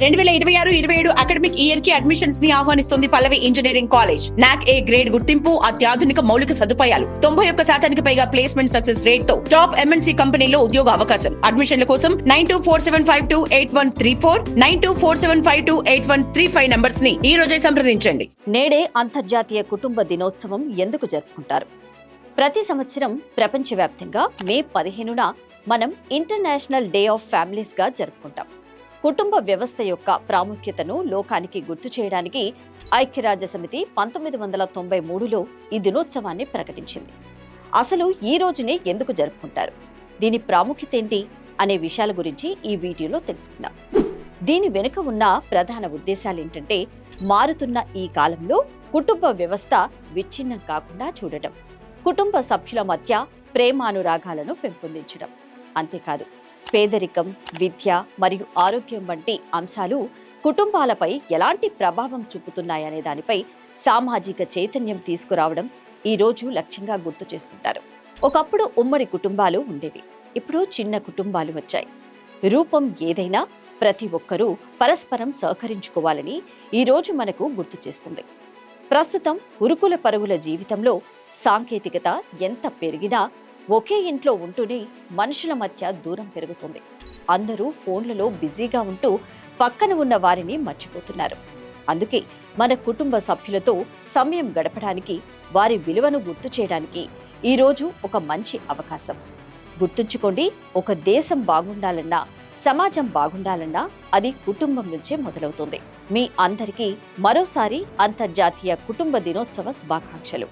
2026-27 academic year కి admissions ని ఆహ్వానిస్తుంది పల్లవి engineering college. నాక్ ఏ గ్రేడ్ గుర్తింపు, అత్యాధునిక మౌలిక సదుపాయాలు, 91% పైగా ప్లేస్మెంట్ సక్సెస్ రేట్ తో టాప్ ఎంఎన్సీ కంపెనీలో ఉద్యోగ అవకాశం. అడ్మిషన్ల కోసం 9247528134 9247528135 నంబర్స్ ని ఈ రోజే సంప్రదించండి. నేడే అంతర్జాతీయ కుటుంబ దినోత్సవం ఎందుకు జరుపుకుంటారు? ప్రతి సంవత్సరం ప్రపంచవ్యాప్తంగా మే 15న మనం ఇంటర్నేషనల్ డే ఆఫ్ ఫ్యామిలీస్ గా జరుపుకుంటాం. కుటుంబ వ్యవస్థ యొక్క ప్రాముఖ్యతను లోకానికి గుర్తు చేయడానికి ఐక్యరాజ్య సమితి 1993లో ఈ దినోత్సవాన్ని ప్రకటించింది. అసలు ఈ రోజునే ఎందుకు జరుపుకుంటారు, దీని ప్రాముఖ్యత ఏంటి అనే విషయాల గురించి ఈ వీడియోలో తెలుసుకుందాం. దీని వెనుక ఉన్న ప్రధాన ఉద్దేశాలు ఏంటంటే, మారుతున్న ఈ కాలంలో కుటుంబ వ్యవస్థ విచ్ఛిన్నం కాకుండా చూడటం, కుటుంబ సభ్యుల మధ్య ప్రేమానురాగాలను పెంపొందించడం, అంతేకాదు పేదరికం, విద్య మరియు ఆరోగ్యం వంటి అంశాలు కుటుంబాలపై ఎలాంటి ప్రభావం చూపుతున్నాయనే దానిపై సామాజిక చైతన్యం తీసుకురావడం ఈ రోజు లక్ష్యంగా గుర్తు చేసుకుంటారు. ఒకప్పుడు ఉమ్మడి కుటుంబాలు ఉండేవి, ఇప్పుడు చిన్న కుటుంబాలు వచ్చాయి. రూపం ఏదైనా ప్రతి ఒక్కరూ పరస్పరం సహకరించుకోవాలని ఈ రోజు మనకు గుర్తు చేస్తుంది. ప్రస్తుతం ఉరుకుల పరుగుల జీవితంలో సాంకేతికత ఎంత పెరిగినా ఒకే ఇంట్లో ఉంటూనే మనుషుల మధ్య దూరం పెరుగుతుంది. అందరూ ఫోన్లలో బిజీగా ఉంటూ పక్కన ఉన్న వారిని మర్చిపోతున్నారు. అందుకే మన కుటుంబ సభ్యులతో సమయం గడపడానికి, వారి విలువను గుర్తు చేయడానికి ఈ రోజు ఒక మంచి అవకాశం. గుర్తుంచుకోండి, ఒక దేశం బాగుండాలన్నా, సమాజం బాగుండాలన్నా అది కుటుంబం నుంచే మొదలవుతుంది. మీ అందరికీ మరోసారి అంతర్జాతీయ కుటుంబ దినోత్సవ శుభాకాంక్షలు.